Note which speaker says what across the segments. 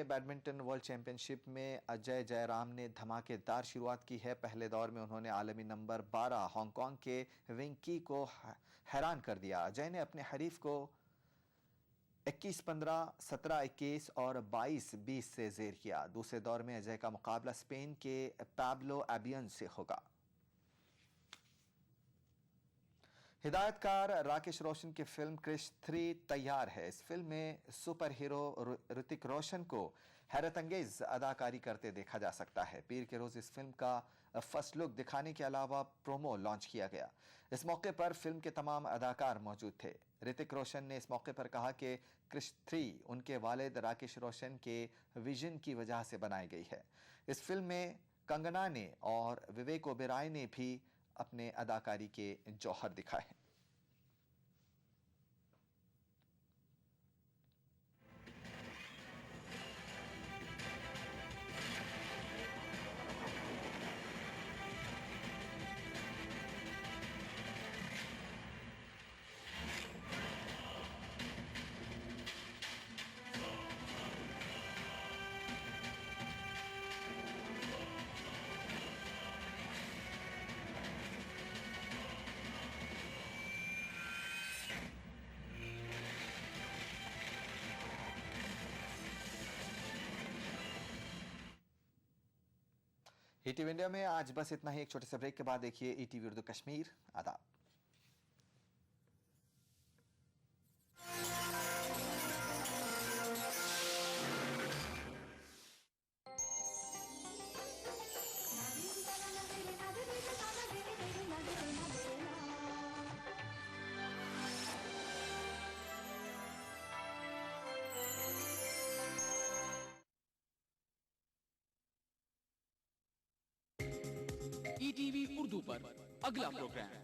Speaker 1: شاہی badminton world champion شپ میں اجے جے رام نے دھماکے دار شروعات کی ہے۔ پہلے دور میں انہوں نے عالمی نمبر 12 ہانگ کانگ کے ونگ کی کو حیران کر دیا۔ اجے نے اپنے حریف کو 21-15، 17-21 اور 22-20 سے زیر کیا۔ دوسرے دور میں اجے کا مقابلہ اسپین کے پابلو ایبین سے ہوگا۔ ہدایت کار راکش روشن کی فلم کرش 3 تیار ہے۔ اس فلم میں سپر ہیرو رتک روشن کو حیرت انگیز اداکاری کرتے دیکھا جا سکتا ہے۔ پیر کے روز اس فلم کا فرسٹ لک دکھانے کے علاوہ پرومو لانچ کیا گیا۔ اس موقع پر فلم کے تمام اداکار موجود تھے۔ رتک روشن نے اس موقع پر کہا کہ کرش 3 ان کے والد راکش روشن کے ویژن کی وجہ سے بنائی گئی ہے۔ اس فلم میں کنگنا نے اور وویک اوبرائے نے بھی اپنے اداکاری کے جوہر دکھائے ہیں۔ ای ٹی وی انڈیا میں آج بس اتنا ہی۔ ایک چھوٹے سے بریک کے بعد دیکھیے E T V Urdu Kashmir. آداب۔
Speaker 2: ای ٹی وی اردو پر اگلا پروگرام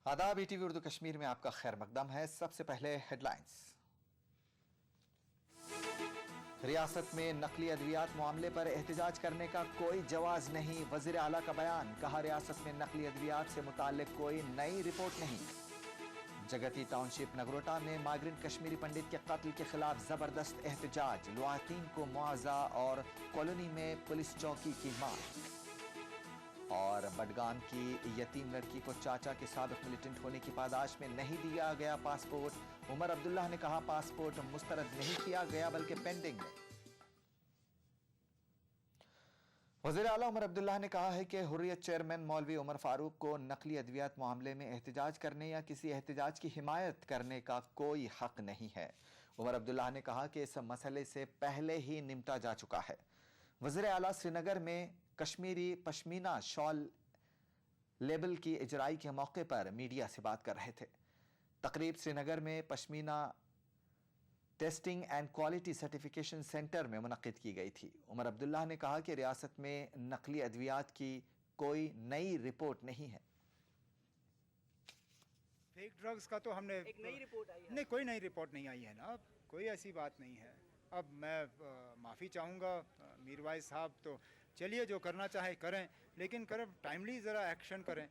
Speaker 1: آداب۔ E T V Urdu Kashmir میں آپ کا خیر مقدم ہے۔ سب سے پہلے ہیڈ لائنز۔ ریاست میں نقلی ادویات معاملے پر احتجاج کرنے کا کوئی جواز نہیں، وزیر اعلیٰ کا بیان۔ کہا ریاست میں نقلی ادویات سے متعلق کوئی نئی رپورٹ نہیں۔ جگتی ٹاؤن شپ نگروٹا میں مائیگرنٹ کشمیری پنڈت کے قتل کے خلاف زبردست احتجاج، لواحقین کو معاوضہ اور کالونی میں پولیس چوکی کی مانگ۔ اور بڈگام کی یتیم لڑکی کو چاچا کے سابق ملیٹنٹ ہونے کی پاداش میں نہیں دیا گیا پاسپورٹ۔ عمر عبداللہ نے کہا پاسپورٹ مسترد نہیں کیا گیا بلکہ پینڈنگ میں۔ وزیر اعلیٰ عمر عبداللہ نے کہا ہے کہ حریت چیئرمین مولوی عمر فاروق کو نقلی ادویات معاملے میں احتجاج کرنے یا کسی احتجاج کی حمایت کرنے کا کوئی حق نہیں ہے۔ عمر عبداللہ نے کہا کہ اس مسئلے سے پہلے ہی نمٹا جا چکا ہے۔ وزیر اعلیٰ سری نگر میں کشمیری پشمینہ شال لیبل کی اجرائی کے موقع پر میڈیا سے بات کر رہے تھے۔ تقریب سری نگر میں pashmina testing and quality certification centre میں منعقد کی گئی تھی۔ عمر عبداللہ نے کہا کہ ریاست میں نقلی ادویات کی کوئی نئی رپورٹ نہیں ہے۔
Speaker 3: فیک ڈرگز کا تو ہم نے ایک نئی رپورٹ آئی ہے؟ نہیں، کوئی نئی رپورٹ نہیں آئی ہے نا، اب کوئی ایسی بات نہیں ہے۔ اب میں معافی چاہوں گا میر وائز صاحب، تو چلیے جو کرنا چاہے کریں، لیکن ٹائملی ذرا ایکشن کریں۔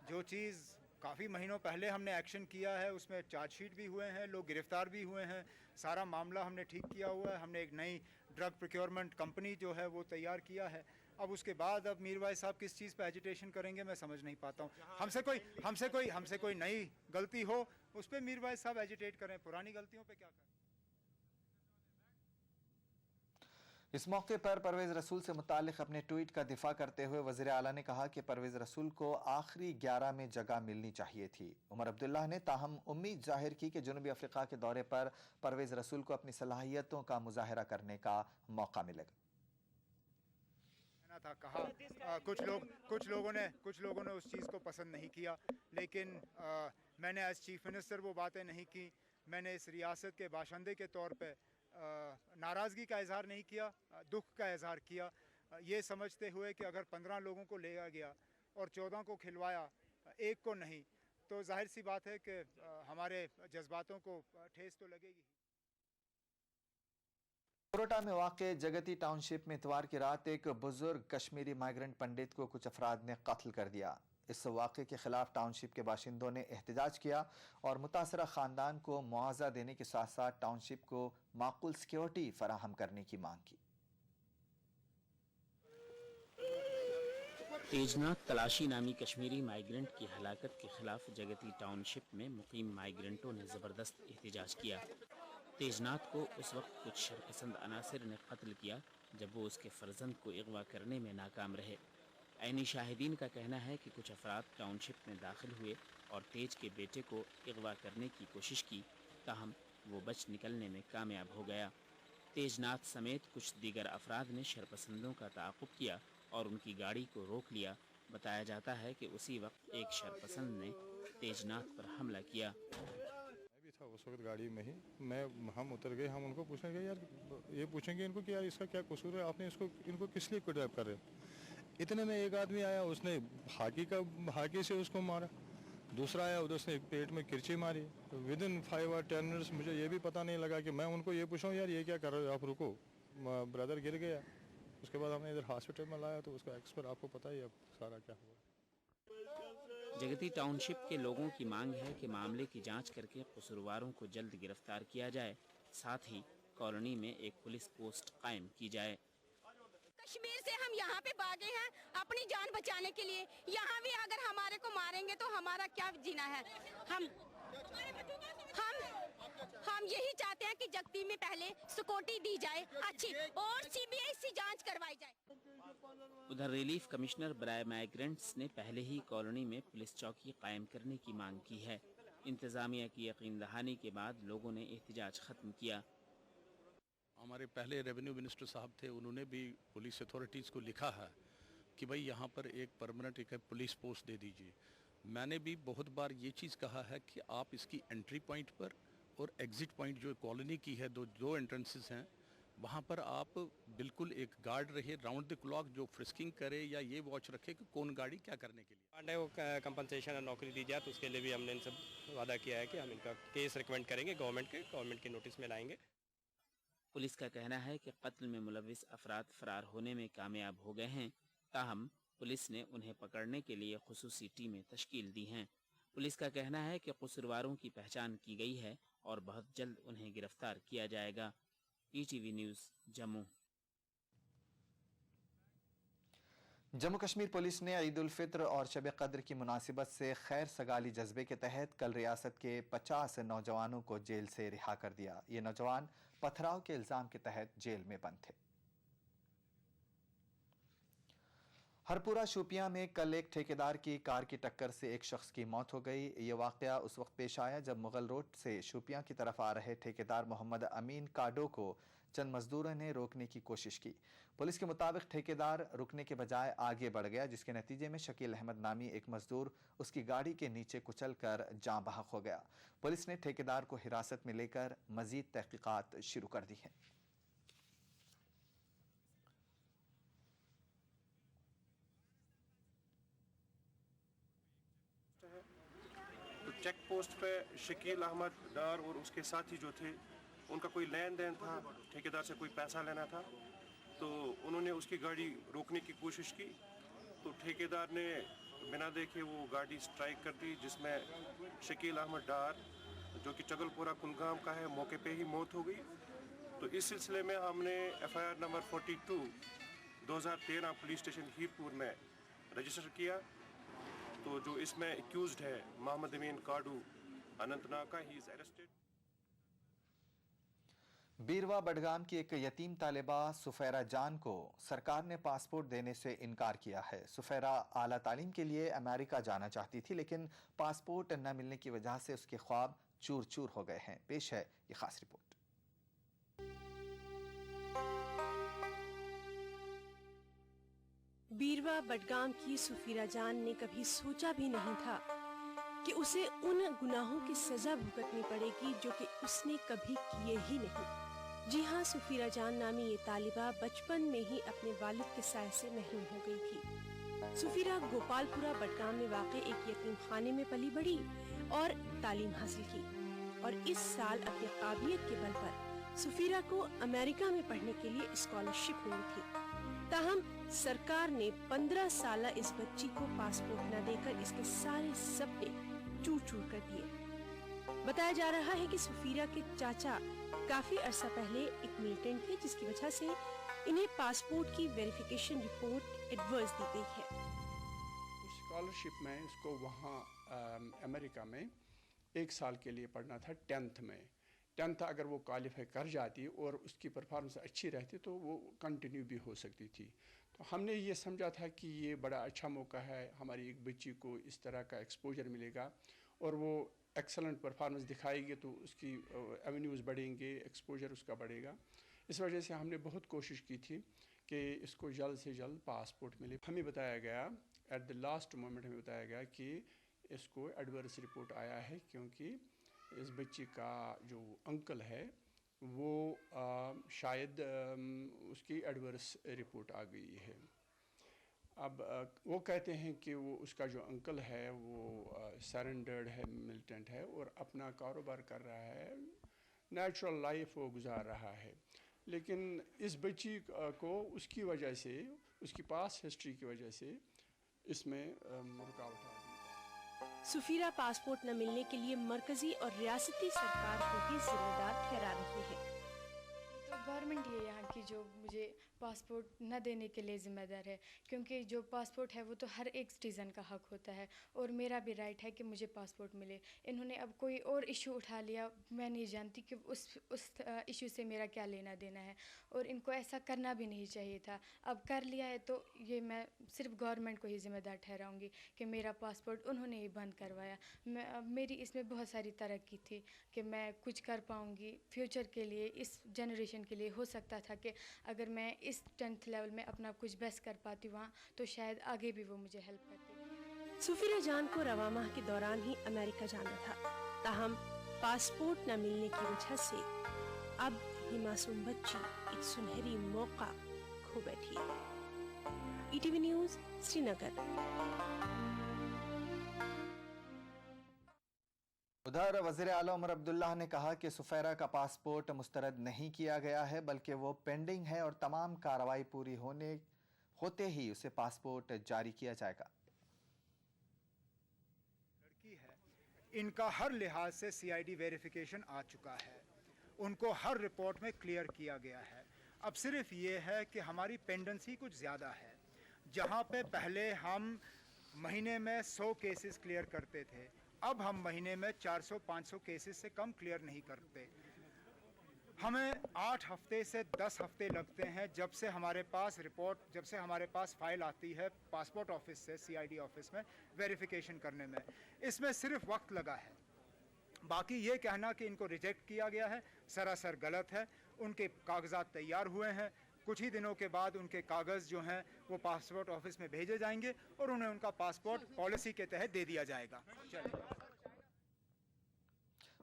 Speaker 3: جو چیز کافی مہینوں پہلے ہم نے ایکشن کیا ہے اس میں چارج شیٹ بھی ہوئے ہیں، لوگ گرفتار بھی ہوئے ہیں، سارا معاملہ ہم نے ٹھیک کیا ہوا ہے۔ ہم نے ایک نئی ڈرگ پروکیورمنٹ کمپنی جو ہے وہ تیار کیا ہے۔ اب اس کے بعد اب میر وائز صاحب کس چیز پہ ایجیٹیشن کریں گے میں سمجھ نہیں پاتا ہوں۔ ہم سے کوئی نئی غلطی ہو اس پہ میر وائز صاحب ایجیٹیٹ کریں، پرانی غلطیوں پہ کیا کریں۔
Speaker 1: اس موقع پر پرویز رسول سے متعلق اپنے ٹویٹ کا دفاع کرتے ہوئے وزیر اعلیٰ نے کہا کہ پرویز رسول کو آخری 11 میں جگہ ملنی چاہیے تھی۔ عمر عبداللہ نے تاہم امید ظاہر کی کہ جنوبی افریقہ کے دورے پر پرویز رسول کو اپنی صلاحیتوں کا مظاہرہ کرنے کا موقع ملے گا۔
Speaker 3: تھا کہا. کچھ لوگوں نے اس چیز کو پسند نہیں کیا, لیکن میں نے ایز چیف منسٹر وہ باتیں نہیں کی. میں نے اس ریاست کے باشندے کے طور پہ ناراضگی کا اظہار نہیں کیا, دکھ کا اظہار کیا, یہ سمجھتے ہوئے کہ اگر 15 لوگوں کو لیا گیا اور 14 کو کھلوایا, ایک کو نہیں, تو ظاہر سی بات ہے کہ ہمارے جذباتوں کو ٹھیس تو لگے گی.
Speaker 1: کوروٹا میں واقع جگتی ٹاؤن شپ میں اتوار کی رات ایک بزرگ کشمیری مائیگرنٹ پنڈت کو کچھ افراد نے قتل کر دیا. اس واقعے کے خلاف ٹاؤن شپ کے باشندوں نے احتجاج کیا اور متاثرہ خاندان کو معاوضہ دینے کے ساتھ ساتھ ٹاؤن شپ کو معقول سیکیورٹی فراہم کرنے کی مانگ کی.
Speaker 4: تیجناتھ تلاشی نامی کشمیری مائیگرنٹ کی ہلاکت کے خلاف جگتی ٹاؤن شپ میں مقیم مائیگرنٹوں نے زبردست احتجاج کیا. تیجناتھ کو اس وقت کچھ شرپسند عناصر نے قتل کیا جب وہ اس کے فرزند کو اغوا کرنے میں ناکام رہے. عینی شاہدین کا کہنا ہے کہ کچھ افراد ٹاؤن شپ میں داخل ہوئے اور تیج کے بیٹے کو اغوا کرنے کی کوشش کی, تاہم وہ بچ نکلنے میں کامیاب ہو گیا. تیجناتھ سمیت کچھ دیگر افراد نے شرپسندوں کا تعاقب کیا اور ان کی گاڑی کو روک لیا. بتایا جاتا ہے کہ اسی وقت ایک شرپسند نے تیجناتھ پر حملہ کیا.
Speaker 5: میں بھی تھا اس وقت گاڑی میں ہی, ہم اتر گئے. ہم ان کو پوچھیں گے یار یہ پوچھیں گے ان کو کہ یار اس کا کیا قصور ہے, آپ نے ان کو کس لیے کڈنیپ کر رہے ہیں. اتنے میں ایک آدمی آیا, اس نے ہاکی سے اس کو مارا. دوسرا آیا, ادھر سے پیٹ میں کرچی ماری. ودن 5 اور 10 منٹس مجھے یہ بھی پتہ نہیں لگا کہ میں ان کو یہ پوچھوں یار یہ کیا کر رہے ہو, آپ رکو. بردر گر گیا. اس کے بعد ہم نے ادھر ہاسپٹل میں لایا تو اس کا ایکسپر آپ کو پتہ ہی اب سارا کیا ہوا.
Speaker 4: جگتی ٹاؤن شپ کے لوگوں کی مانگ ہے کہ معاملے کی جانچ کر کے قصورواروں کو جلد گرفتار کیا جائے, ساتھ ہی کالونی میں ایک پولیس پوسٹ قائم کی جائے.
Speaker 6: کشمیر سے ہم یہاں پہ بھاگے ہیں اپنی جان بچانے کے لیے. یہاں بھی اگر ہمارے کو ماریں گے تو ہمارا کیا جینا ہے. ہم یہی چاہتے ہیں کہ جگتی میں پہلے سیکورٹی دی جائے اچھی اور CBI سے جانچ کروائی جائے.
Speaker 4: ادھر ریلیف کمشنر برائے مائیگرنٹس نے پہلے ہی کالونی میں پولیس چوکی قائم کرنے کی مانگ کی ہے. انتظامیہ کی یقین دہانی کے بعد لوگوں نے احتجاج ختم کیا.
Speaker 7: ہمارے پہلے ریونیو منسٹر صاحب تھے, انہوں نے بھی پولیس اتھارٹیز کو لکھا ہے کہ بھائی یہاں پر ایک پرماننٹ ایک پولیس پوسٹ دے دیجیے. میں نے بھی بہت بار یہ چیز کہا ہے کہ آپ اس کی انٹری پوائنٹ پر اور ایگزٹ پوائنٹ جو کالونی کی ہے, دو انٹرنسز ہیں, وہاں پر آپ بالکل ایک گارڈ رہے راؤنڈ دی کلاک, جو فرسکنگ کرے یا یہ واچ رکھے کہ کون گاڑی کیا کرنے کے لیے.
Speaker 8: وہ کمپنسیشن اور نوکری دی جائے تو اس کے لیے بھی ہم نے ان سے وعدہ کیا ہے کہ ہم ان کا کیس ریکمینڈ کریں گے گورنمنٹ کے نوٹس میں لائیں گے.
Speaker 4: پولیس کا کہنا ہے کہ قتل میں ملوث افراد فرار ہونے میں کامیاب ہو گئے ہیں, تاہم پولیس نے انہیں پکڑنے کے لیے خصوصی ٹیمیں تشکیل دی ہیں. پولیس کا کہنا ہے کہ قصورواروں کی پہچان کی گئی ہے اور بہت جلد انہیں گرفتار کیا جائے گا. ETV news Jammu.
Speaker 1: Jammu Kashmir police نے عید الفطر اور شب قدر کی مناسبت سے خیر سگالی جذبے کے تحت کل ریاست کے 50 نوجوانوں کو جیل سے رہا کر دیا. یہ نوجوان پتھراؤ کے الزام کے تحت جیل میں بند تھے. ہرپورہ شوپیاں میں کل ایک ٹھیکیدار کی کار کی ٹکر سے ایک شخص کی موت ہو گئی. یہ واقعہ اس وقت پیش آیا جب مغل روڈ سے شوپیاں کی طرف آ رہے ٹھیکیدار محمد امین کاڈو کو چند مزدوروں نے روکنے کی کوشش کی. پولیس کے مطابق ٹھیکیدار رکنے کے بجائے آگے بڑھ گیا, جس کے نتیجے میں شکیل احمد نامی ایک مزدور اس کی گاڑی کے نیچے کچل کر جاں بحق ہو گیا. پولیس نے ٹھیکیدار کو حراست میں لے کر مزید تحقیقات شروع کر دی ہیں.
Speaker 9: تو چیک پوسٹ پہ شکیل احمد ڈار اور اس کے ساتھی جو تھے, ان کا کوئی لین دین تھا, ٹھیکیدار سے کوئی پیسہ لینا تھا, تو انہوں نے اس کی گاڑی روکنے کی کوشش کی. تو ٹھیکیدار نے بنا دیکھے وہ گاڑی سٹرائک کر دی, جس میں شکیل احمد ڈار جو کہ چگل پورہ کلگام کا ہے, موقع پہ ہی موت ہو گئی. تو اس سلسلے میں ہم نے FIR نمبر 42 2013 پولیس اسٹیشن ہیر پور میں رجسٹر کیا. تو جو اس میں ایکیوزڈ ہے محمد امین کاڈو اننت ناگ کا, ہی از اریسٹڈ.
Speaker 1: بیروا بڈگام کی ایک یتیم طالبہ سفیرہ جان کو سرکار نے پاسپورٹ دینے سے انکار کیا ہے. سفیرہ اعلیٰ تعلیم کے لیے امریکہ جانا چاہتی تھی, لیکن پاسپورٹ نہ ملنے کی وجہ سے اس کے خواب چور چور ہو گئے ہیں. پیش ہے یہ خاص رپورٹ.
Speaker 10: बीरवा बडगाम की सुफीरा जान ने कभी सोचा भी नहीं था कि उसे उन गुनाहों की सजा भुगतनी पड़ेगी जो कि उसने कभी किए ही नहीं। जी हाँ, सुफीरा जान नामी ये तालिबा बचपन में ही अपने वालिद के साय से महरूम हो गई थी। सुफीरा गोपालपुरा बडगाम में वाक़ एक यतीम खाने में पली बड़ी और तालीम हासिल की और इस साल अपनी काबिलियत के बल पर सुफीरा को अमेरिका में पढ़ने के लिए स्कॉलरशिप मिली थी। ताहम सरकार ने 15 साल इस बच्ची को पासपोर्ट न देकर इसके सारे सपने चूर चूर कर दिए। बताया जा रहा है कि सुफीरा के चाचा काफी अरसा पहले एक मिलिटेंट थे, जिसकी वजह से इन्हें पासपोर्ट की वेरिफिकेशन रिपोर्ट एडवर्स दी गई है।
Speaker 11: स्कॉलरशिप में इसको वहाँ अमेरिका में 1 साल के लिए पढ़ना था 10th में। 10th अगर वो क्वालिफाई कर जाती और उसकी परफॉर्मेंस अच्छी रहती तो वो कंटिन्यू भी हो सकती थी। तो हमने ये समझा था कि ये बड़ा अच्छा मौका है, हमारी एक बच्ची को इस तरह का एक्सपोजर मिलेगा और वो एक्सेलेंट परफॉर्मेंस दिखाएगी तो उसकी एवेन्यूज़ बढ़ेंगे, एक्सपोजर उसका बढ़ेगा। इस वजह से हमने बहुत कोशिश की थी कि इसको जल्द से जल्द पासपोर्ट मिले। हमें बताया गया एट द लास्ट मोमेंट हमें बताया गया कि इसको एडवर्स रिपोर्ट आया है क्योंकि इस बच्ची का जो अंकल है वो शायद उसकी एडवर्स रिपोर्ट आ गई है। अब वो कहते हैं कि वो उसका जो अंकल है वो सरेंडर्ड है, मिलिटेंट है और अपना कारोबार कर रहा है, नेचुरल लाइफ वो गुजार रहा है। लेकिन इस बच्ची को उसकी वजह से, उसकी पास हिस्ट्री की वजह से इसमें रुकावट आ गई।
Speaker 10: सुफीरा पासपोर्ट न मिलने के लिए मरकजी और रियासती सरकार को ही जिम्मेदार ठहरा रही है।
Speaker 12: तो गवर्नमेंट ये यहाँ की जो मुझे पासपोर्ट न देने के लिए ज़िम्मेदार है, क्योंकि जो पासपोर्ट है वो तो हर एक सिटीज़न का हक होता है और मेरा भी राइट है कि मुझे पासपोर्ट मिले। इन्होंने अब कोई और इशू उठा लिया, मैं नहीं जानती कि उस इशू से मेरा क्या लेना देना है और इनको ऐसा करना भी नहीं चाहिए था। अब कर लिया है तो ये मैं सिर्फ गवर्नमेंट को ही ज़िम्मेदार ठहराऊँगी कि मेरा पासपोर्ट उन्होंने ही बंद करवाया। मेरी इसमें बहुत सारी तरक्की थी कि मैं कुछ कर पाऊँगी फ्यूचर के लिए, इस जनरेशन के लिए। हो सकता था कि अगर मैं इस 10th लेवल में अपना कुछ बेस्ट कर पाती वहाँ तो शायद आगे भी वो मुझे हेल्प करती।
Speaker 10: सुफीरा जान को रवा माह के दौरान ही अमेरिका जाना था, ताहम पासपोर्ट न मिलने की वजह से अब ये मासूम बच्ची एक सुनहरी मौका खो बैठी है। ETV news, Srinagar.
Speaker 1: उधर वज़ीर आला उमर अब्दुल्ला ने कहा कि सुफैरा का पासपोर्ट मुस्तरद नहीं किया गया है बल्कि वो पेंडिंग है और तमाम कार्रवाई पूरी होते ही उसे पासपोर्ट जारी किया जाएगा।
Speaker 3: लड़की है, इनका हर लिहाज से सीआईडी वेरिफिकेशन आ चुका है, उनको हर रिपोर्ट में क्लियर किया गया है। अब सिर्फ ये है कि हमारी पेंडेंसी कुछ ज़्यादा है। जहाँ पे पहले हम महीने में 100 केसेस क्लियर करते थे, अब हम महीने में 400-500 केसेस से कम क्लियर नहीं करते। हमें 8 हफ्ते से 10 हफ्ते लगते हैं जब से हमारे पास फाइल आती है पासपोर्ट ऑफिस से सीआईडी ऑफिस में वेरिफिकेशन करने में। इसमें सिर्फ वक्त लगा है। बाकी ये कहना कि इनको रिजेक्ट किया गया है सरासर गलत है। उनके कागजात तैयार हुए हैं, कुछ ही दिनों के बाद उनके कागज़ जो हैं वो पासपोर्ट ऑफिस में भेजे जाएंगे और उन्हें उनका पासपोर्ट पॉलिसी के तहत दे दिया जाएगा।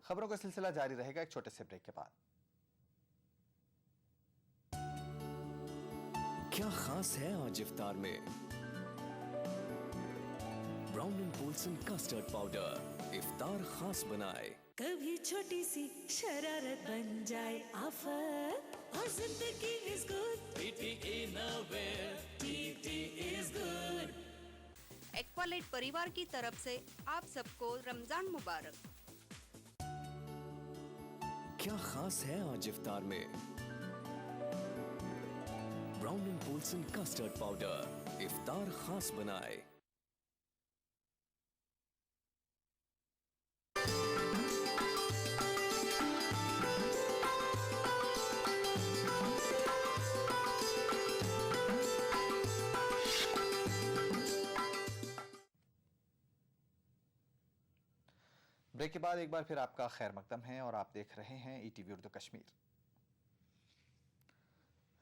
Speaker 1: खबरों का सिलसिला जारी रहेगा एक छोटे से ब्रेक के बाद।
Speaker 13: क्या खास है आज इफ्तार में? Brown and Polson custard powder इफ्तार खास बनाए।
Speaker 14: कभी छोटी सी शरारत बन जाए आफत और जिंदगी is good. TT Innerwear, TT is good.
Speaker 15: Aqualite परिवार की तरफ से आप सबको रमजान मुबारक।
Speaker 13: क्या खास है आज इफ्तार में? Brown and Polson custard powder इफ्तार खास बनाए।
Speaker 1: ब्रेक के बाद एक बार फिर आपका खैर मकदम है और आप देख रहे हैं ईटीवी उर्दू कश्मीर।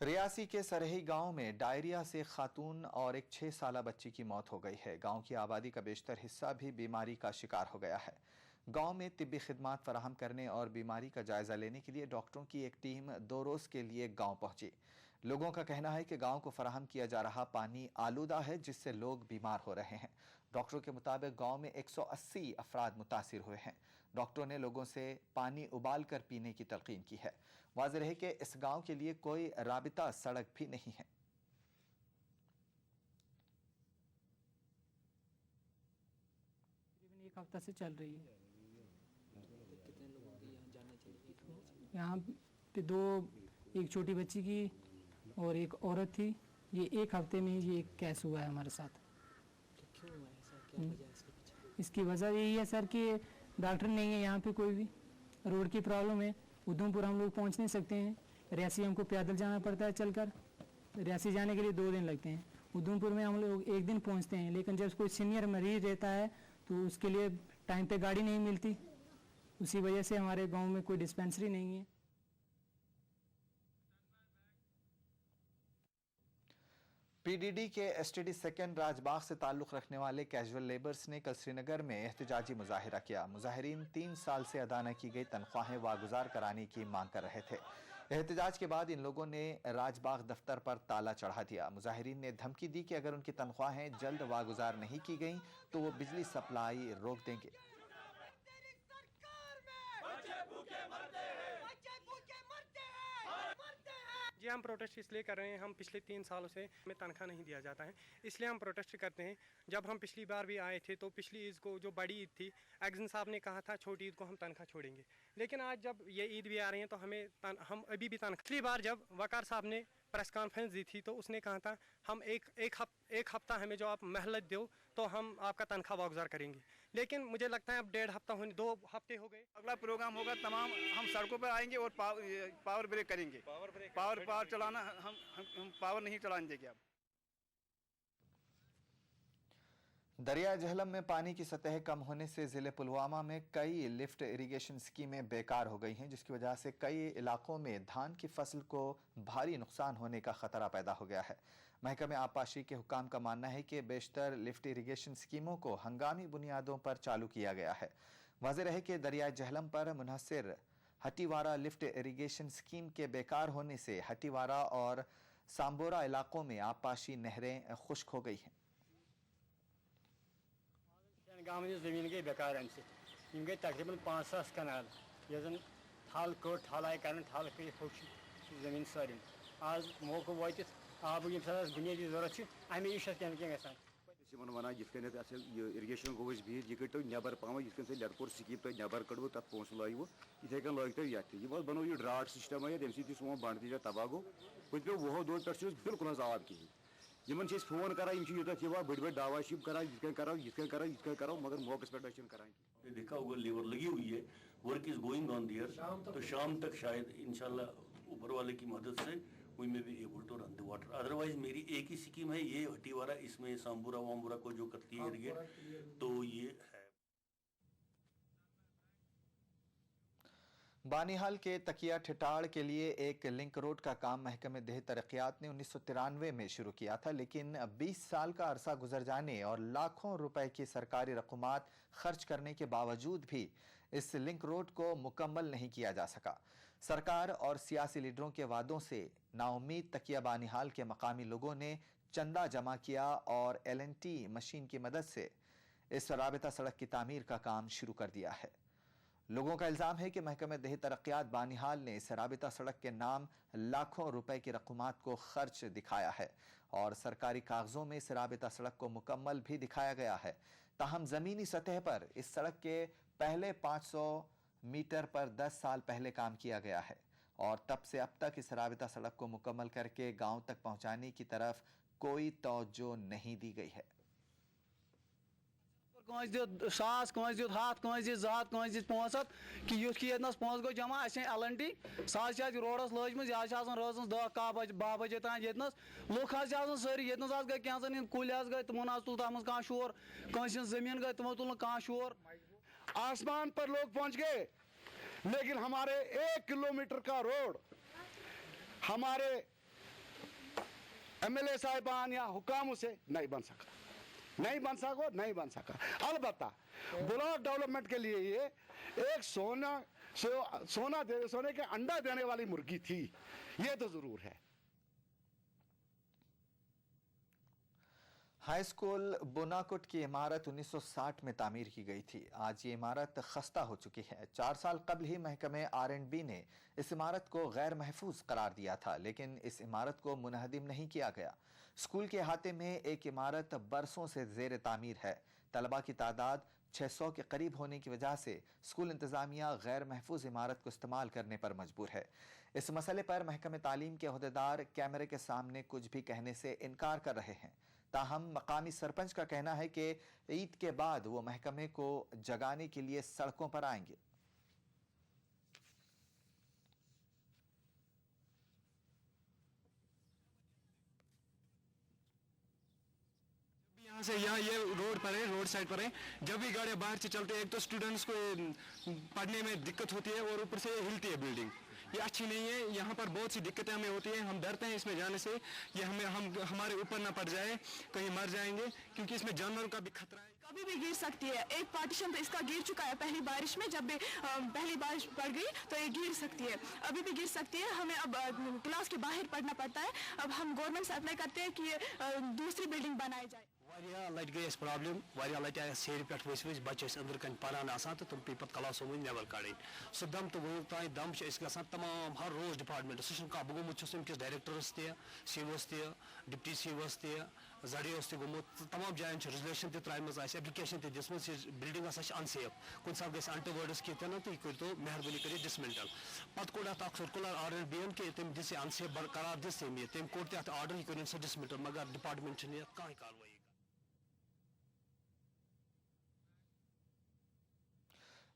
Speaker 1: रियासी के सरही गांव में डायरिया से खातून और एक 6 साला बच्ची की मौत हो गई है। गांव की आबादी का बेशतर हिस्सा भी बीमारी का शिकार हो गया है। गांव में तिब्बी खिदमात फराहम करने और बीमारी का जायजा लेने के लिए डॉक्टरों की एक टीम 2 रोज के लिए गांव पहुंची। लोगों का कहना है कि गांव को फराहम किया जा रहा पानी आलूदा है, जिससे लोग बीमार हो रहे हैं। डॉक्टरों के मुताबिक गांव में 180 अफराद मुतासिर हुए हैं। डॉक्टरों ने लोगों से पानी उबाल कर पीने की तलकीन की है। वाज़ेह है कि इस गांव के लिए कोई राबिता सड़क भी नहीं है।
Speaker 16: तकरीबन 1 हफ्ता से चल रही है। यहाँ पे 2, एक छोटी बच्ची की और एक औरत थी। ये 1 हफ्ते में ये केस हुआ है हमारे साथ। इसकी वजह यही है सर कि डॉक्टर नहीं है यहाँ पे कोई भी। रोड की प्रॉब्लम है। उधमपुर हम लोग पहुँच नहीं सकते हैं। रियासी हमको पैदल जाना पड़ता है चलकर। रियासी जाने के लिए 2 दिन लगते हैं। उधमपुर में हम लोग 1 दिन पहुँचते हैं, लेकिन जब कोई सीनियर मरीज रहता है तो उसके लिए टाइम पे गाड़ी नहीं मिलती। उसी वजह से हमारे गांव में कोई डिस्पेंसरी नहीं है।
Speaker 1: पीडीडी के एसटीडी सेकेंड राजबाग से ताल्लुक़ रखने वाले कैजुअल लेबर्स ने कल श्रीनगर में एहतजाजी मुजाहिरा किया। मुजाहिरीन 3 साल से अदा न की गई तनख्वाहें वागुजार कराने की मांग कर रहे थे। एहतजाज के बाद इन लोगों ने राजबाग दफ्तर पर ताला चढ़ा दिया। मुजाहिरीन ने धमकी दी कि अगर उनकी तनख्वाहें जल्द वागुजार नहीं की गईं तो वो बिजली सप्लाई रोक देंगे।
Speaker 8: जी हम प्रोटेस्ट इसलिए कर रहे हैं, हम पिछले 3 सालों से हमें तनख्वाह नहीं दिया जाता है, इसलिए हम प्रोटेस्ट करते हैं। जब हम पिछली बार भी आए थे तो पिछली ईद को जो बड़ी ईद थी, एक्जन साहब ने कहा था छोटी ईद को हम तनख्वाह छोड़ेंगे, लेकिन आज जब ये ईद भी आ रही है तो हम अभी भी तनख्वाह। पिछली बार जब वकार साहब ने प्रेस कॉन्फ्रेंस दी थी तो उसने कहा था हम एक हफ्ता हमें जो आप महलत दो तो हम आपका तनख्वाह वागुजार करेंगे, लेकिन मुझे लगता है अब 1.5 हफ्ता होने 2 हफ्ते हो गए।
Speaker 17: अगला प्रोग्राम होगा, तमाम हम सड़कों पर आएंगे और पावर ब्रेक करेंगे। पावर चलाना हम पावर नहीं चलाने देंगे। अब
Speaker 1: दरिया झेलम में पानी की सतह कम होने से जिले पुलवामा में कई लिफ्ट इरिगेशन स्कीमें बेकार हो गई हैं, जिसकी वजह से कई इलाकों में धान की फसल को भारी नुकसान होने का खतरा पैदा हो गया है। महकमे आबपाशी के हुक्काम का मानना है कि बेशतर लिफ्ट इरिगेशन स्कीमों को हंगामी बुनियादों पर चालू किया गया है। वाज़ेह है कि दरिया झेलम पर मुनहसर हटीवारा लिफ्ट इरिगेशन स्कीम के बेकार होने से हटीवारा और सांबोरा इलाकों में आबपाशी नहरें खुश्क हो गई हैं।
Speaker 18: गाँव जमीन गई बेकार अम गई तकरीबन 5,000 कनाल यन थल कड़ थल आई कर थल जमीन सारी आज मौका वात आब ये बुनियादी जरूरत अमे यह क्या
Speaker 19: वन इरिगेशन गो बिहित यह कटो नबर पह ये लटकोर स्कीम तुम नबर कड़ो तथ पोस लगे इथे कन लग तुम ये बनो यह ड्राट सिस्टम तम सोन बंड ती तबाह गो पत्मो 2 दो पे बिल्कुल आब कहें इन फोन कर यूत बड़ बड़ दावा करो मगर मौके पे कर
Speaker 20: देखा होगा लेबर लगी हुई है, work is going on their, तो शाम तक शायद इंशाल्लाह ऊपर वाले की मदद से we may be able to run the water. Otherwise मेरी एक ही स्कीम है, ये हटीवारा, इसमें सांबुरा वाम्बुरा को जो करती है इरिगेट, तो ये है।
Speaker 1: बानिहाल के तकिया ठिठाड़ के लिए एक लिंक रोड का काम महकमे देह तरक्यात ने 1993 में शुरू किया था, लेकिन 20 साल का अरसा गुजर जाने और लाखों रुपए की सरकारी रकूमात खर्च करने के बावजूद भी इस लिंक रोड को मुकम्मल नहीं किया जा सका। सरकार और सियासी लीडरों के वादों से नाउमीद तकिया बानिहाल के मकामी लोगों ने चंदा जमा किया और LNT मशीन की मदद से इस राबिता सड़क की तामीर का काम शुरू कर दिया है। लोगों का इल्जाम है कि महकमे देह तरक्यात बानिहाल ने इस राबिता सड़क के नाम लाखों रुपए की रकूमात को खर्च दिखाया है और सरकारी कागजों में इस राबिता सड़क को मुकम्मल भी दिखाया गया है। ताहम जमीनी सतह पर इस सड़क के पहले 500 मीटर पर 10 साल पहले काम किया गया है और तब से अब तक इस राबिता सड़क को मुकम्मल करके गांव तक पहुंचाने की तरफ कोई तवज्जो नहीं दी गई है।
Speaker 21: कौन दित 1,000 कौन दित 100 कौन दित 200 कौन दित 500 कि युथ कि ये पोस गो जमा LNT सह रोडस लजम यह रोजन 10-12 बजे तान ये लुक सारी ये गई कैंसन कुल गई तमो तुल तथ कह शोर कंस जमीन गई तमो तुल कह शोर।
Speaker 22: आसमान पर लोग पहुंच गए, लेकिन हमारे 1 किलोमीटर का रोड हमारे MLA साहिबान या हुकामों से नहीं बन सका। अलबत्ता ब्लॉक डेवलपमेंट के लिए ये एक सोने के अंडा देने वाली मुर्गी थी, ये तो जरूर है।
Speaker 1: हाई स्कूल बोनाकुट की इमारत 1960 में तामीर की गई थी। आज ये इमारत खस्ता हो चुकी है। 4 साल कबल ही महकमे R&B ने इस इमारत को गैर महफूज करार दिया था, लेकिन इस इमारत को मुनहदिम नहीं किया गया। स्कूल के अहाते में एक इमारत बरसों से ज़ेर तामीर है। तलबा की तादाद 600 के करीब होने की वजह से स्कूल इंतज़ामिया गैर महफूज इमारत को इस्तेमाल करने पर मजबूर है। इस मसले पर महकमे तालीम के अहदेदार कैमरे के सामने कुछ भी कहने से इनकार कर रहे हैं। ताहम मकामी सरपंच का कहना है कि ईद के बाद वो महकमे को जगाने के लिए सड़कों पर आएंगे।
Speaker 2: यहाँ से यहाँ ये रोड पर है, रोड साइड पर है। जब भी गाड़ियाँ बाहर से चलते हैं, एक तो स्टूडेंट्स को पढ़ने में दिक्कत होती है और ऊपर से हिलती है बिल्डिंग, ये अच्छी नहीं है। यहाँ पर बहुत सी दिक्कतें हमें होती हैं। हम डरते हैं इसमें जाने से, ये हमारे ऊपर ना पड़ जाए, कहीं मर जाएंगे, क्योंकि इसमें जानवरों का भी खतरा है।
Speaker 5: कभी भी गिर सकती है। एक पार्टीशन तो इसका गिर चुका है पहली बारिश में, जब भी पहली बारिश पड़ गई तो ये गिर सकती है, अभी भी गिर सकती है। हमें अब क्लास के बाहर पढ़ना पड़ता है। अब हम गवर्नमेंट से अप्लाई करते हैं कि दूसरी बिल्डिंग बनाई जाए।
Speaker 23: लट गई प्रॉब्लम, लट आया सेर पे वस बच्चे अंदर कन पान आसान तो तुम पे पे क्लासों में नबर कड़ सह दम तो वो तान दम ग तमाम हर रोज डिपार्टमेंट सह कह बह गोमुत अमकिस डायरेक्टरस COs डिप्टी COs ZDOs गोमुत तमाम जायन रेजोल्यूशन त्रमज एप्लिकेशन दिसम बिल्डिंग अनसेफ कुन सात गई अंटरवर्ड्स की तो यह करो मेहरबानी कर डिसमेंटल पे कोड़ अत सर्कुलर ऑर्डर BM के तम दिस अनसेफ करार दिस तम कोड़ तथ ऑर्डर यह कर डिसमेंटल, मगर डिपार्टमेंट कह कार्रवाई।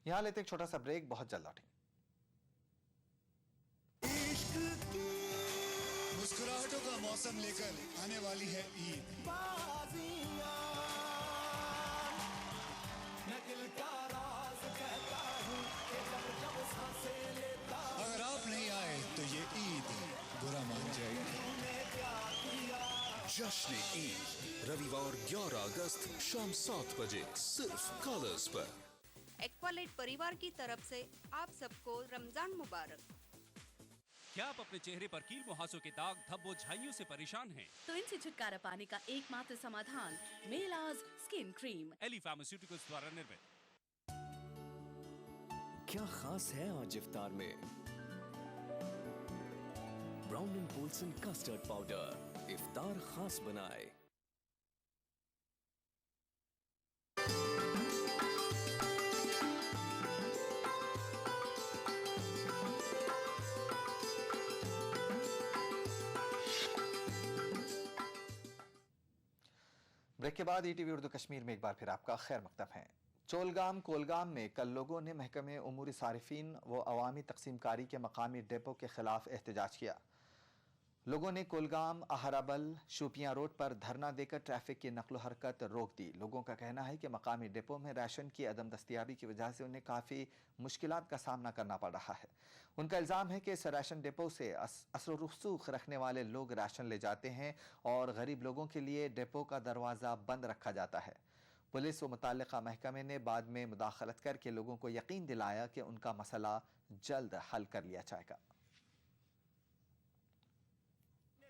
Speaker 1: यहां लेते एक छोटा सा ब्रेक, बहुत जल्द लौटेंगे।
Speaker 24: मुस्कुराहटों का मौसम लेकर आने वाली है ईद। अगर आप नहीं आए तो ये ईद बुरा मान जाएगी।
Speaker 13: जश्न ईद रविवार 11 अगस्त शाम 7 बजे सिर्फ कलर्स पर।
Speaker 15: एक्वालाइट परिवार की तरफ से आप सबको रमजान मुबारक।
Speaker 25: क्या आप अपने चेहरे पर कील मुहासों के दाग, धब्बों, झाइयों से परेशान हैं?
Speaker 26: तो इनसे छुटकारा पाने का एकमात्र समाधान मेलाज स्किन क्रीम,
Speaker 25: एली फार्मास्यूटिकल्स द्वारा निर्मित।
Speaker 13: क्या खास है आज इफ्तार में? Brown and Polson custard powder इफ्तार खास बनाए।
Speaker 1: ब्रेक के बाद ETV उर्दू कश्मीर में एक बार फिर आपका खैर मकदम है। चोलगाम कोलगाम में कल लोगों ने महकमे उमूरी सारिफीन व अवामी तकसीमकारी के मकामी डेपो के खिलाफ एहतजाज किया। लोगों ने कोलगाम अहराबल शोपियां रोड पर धरना देकर ट्रैफिक की नकलो हरकत रोक दी। लोगों का कहना है कि मकामी डिपो में राशन की अदम दस्तियाबी की वजह से उन्हें काफ़ी मुश्किलात का सामना करना पड़ रहा है। उनका इल्ज़ाम है कि इस राशन डिपो से असर रसूख रखने वाले लोग राशन ले जाते हैं और गरीब लोगों के लिए डिपो का दरवाज़ा बंद रखा जाता है। पुलिस व मुताल्लिका महकमे ने बाद में मुदाखलत करके लोगों को यकीन दिलाया कि उनका मसला जल्द हल कर लिया जाएगा।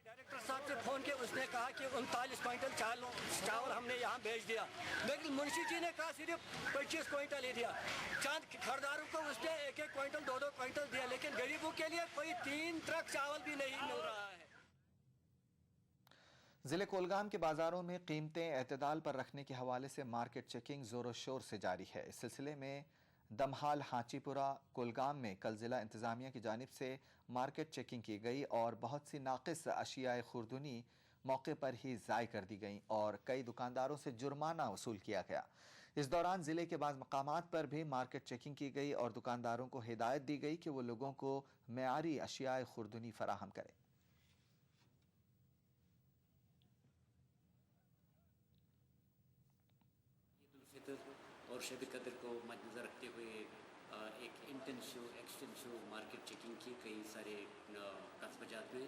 Speaker 21: डायरेक्टर साहब से फोन किया, उसने कहा कि 39 क्विंटल चावल हमने यहाँ भेज दिया, लेकिन मुंशी जी ने कहा सिर्फ 25 क्विंटल ही दिया। चंद खरीदारों को उसने 1-1 क्विंटल 2-2 क्विंटल दिया, लेकिन गरीबों के लिए कोई 3 ट्रक चावल भी नहीं मिल रहा है।
Speaker 1: जिले कोलगाम के बाजारों में कीमतें एतदाल पर रखने के हवाले से मार्केट चेकिंग जोरों शोर से जारी है। इस सिलसिले में दमहाल हांचीपुरा कोलगाम में कल जिला इंतजामिया की जानिब से मार्केट चेकिंग की गई और बहुत सी नाकिस अशियाए खुर्दनी मौके पर ही ज़ाय कर दी गई और कई दुकानदारों से जुर्माना वसूल किया गया। इस दौरान ज़िले के बाद मकामात पर भी मार्केट चेकिंग की गई और दुकानदारों को हिदायत दी गई कि वो लोगों को मेयारी अशियाए खुर्दनी फराहम करें।
Speaker 27: और शब कदर को मद्देनज़र रखते हुए एक इंटेंसिव एक्सटेंसिव मार्केट चेकिंग की कई सारे कस्बजात में,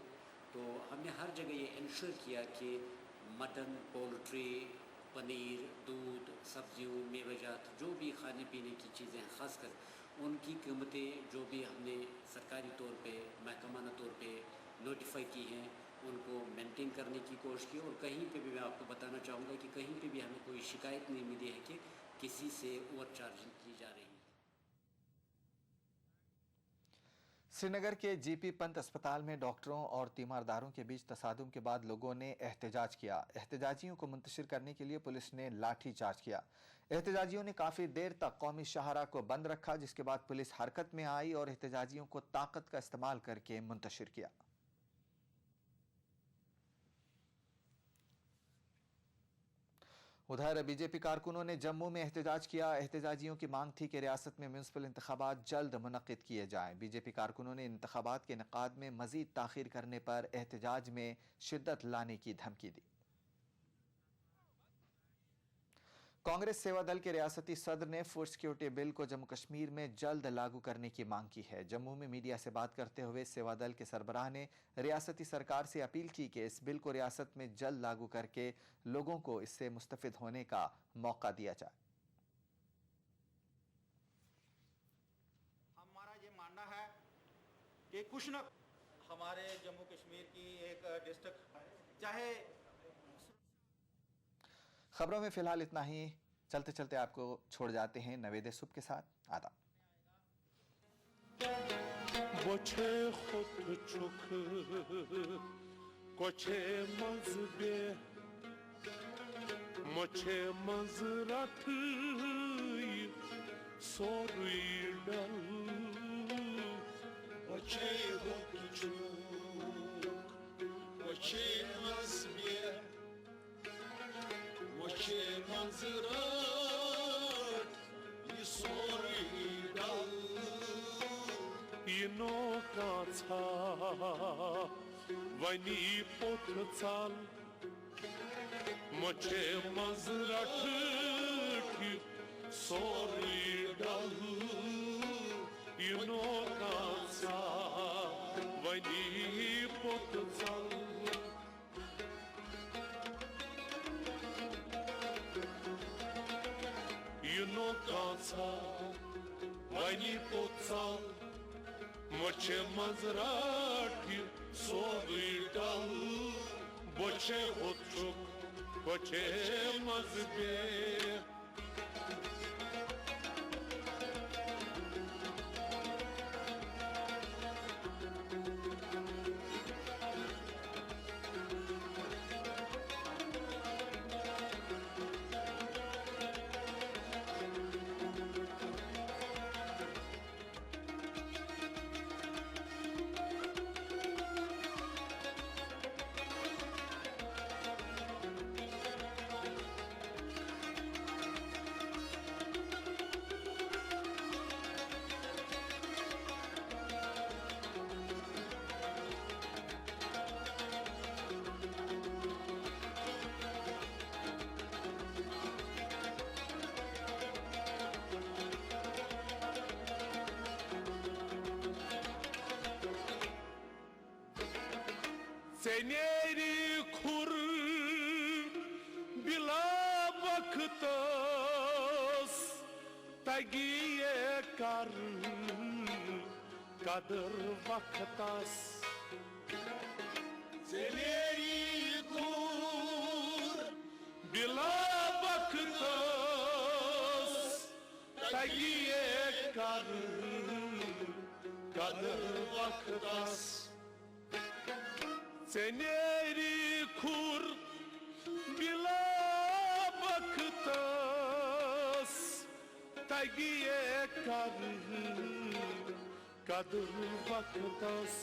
Speaker 27: तो हमने हर जगह ये इंश्योर किया कि मटन, पोल्ट्री, पनीर, दूध, सब्जियों, मेवेजात, जो भी खाने पीने की चीज़ें हैं ख़ासकर उनकी कीमतें जो भी हमने सरकारी तौर पे, महकमाना तौर पे नोटिफाई की हैं, उनको मेंटेन करने की कोशिश की। और कहीं पे भी मैं आपको बताना चाहूँगा कि कहीं पे भी हमें कोई शिकायत नहीं मिली है कि किसी से ओवर चार्जिंग की जा रही है।
Speaker 1: श्रीनगर के जीपी पंत अस्पताल में डॉक्टरों और तीमारदारों के बीच तसादुम के बाद लोगों ने एहतजाज किया। एहतजाजियों को मुंतशिर करने के लिए पुलिस ने लाठी चार्ज किया। एहतजाजियों ने काफी देर तक कौमी शाहरा को बंद रखा, जिसके बाद पुलिस हरकत में आई और एहतजाजियों को ताकत का इस्तेमाल करके मुंतशिर किया। उधर बीजेपी कारकुनों ने जम्मू में एहतजाज किया। एहतजाजियों की मांग थी कि रियासत में म्यूनसिपल इंतखाबात जल्द मुनक्किद किए जाएं। बीजेपी कारकुनों ने इंतखाबात के इनेकाद में मजीद ताखीर करने पर एहतजाज में शिद्दत लाने की धमकी दी। कांग्रेस सेवा दल के रियासती सदर ने फूड सिक्योरिटी बिल को जम्मू कश्मीर में जल्द लागू करने की मांग की है। जम्मू में मीडिया से बात करते हुए सेवा दल के सरबराह ने रियासती सरकार से अपील की कि इस बिल को रियासत में जल्द लागू करके लोगों को इससे मुस्तफिद होने का मौका दिया जाए।
Speaker 4: हमारा ये मानना है कि कुछ न हमारे जम्मू कश्मीर की एक डिस्ट्रिक्ट चाहे।
Speaker 1: खबरों में फिलहाल इतना ही। चलते चलते आपको छोड़ जाते हैं नवेद सुबह के साथ। आदाब।
Speaker 6: वनी पोथ चाल मचे मजरठ सोरी डल इनो कासा वनी पोथ चाल इनो कासा वनी पोथ चाल मचे मजरठ सोरी डल बचे होचुक बचे मजबे Seneri kur bila vaktas tagiye kar kadir vaktas Seneri kur bila vaktas tagiye kar kadir vaktas Seneri kur bila baktas tagiye kar kadir baktas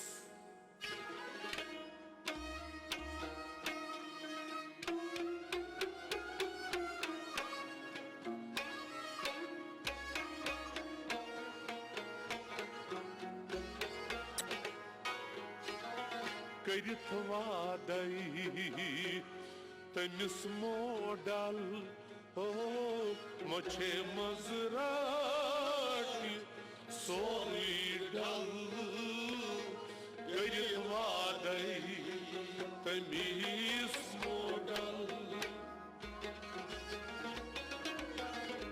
Speaker 6: Kırıt vadayı tenis modal Moçe mazrati soridal Kırıt vadayı تمی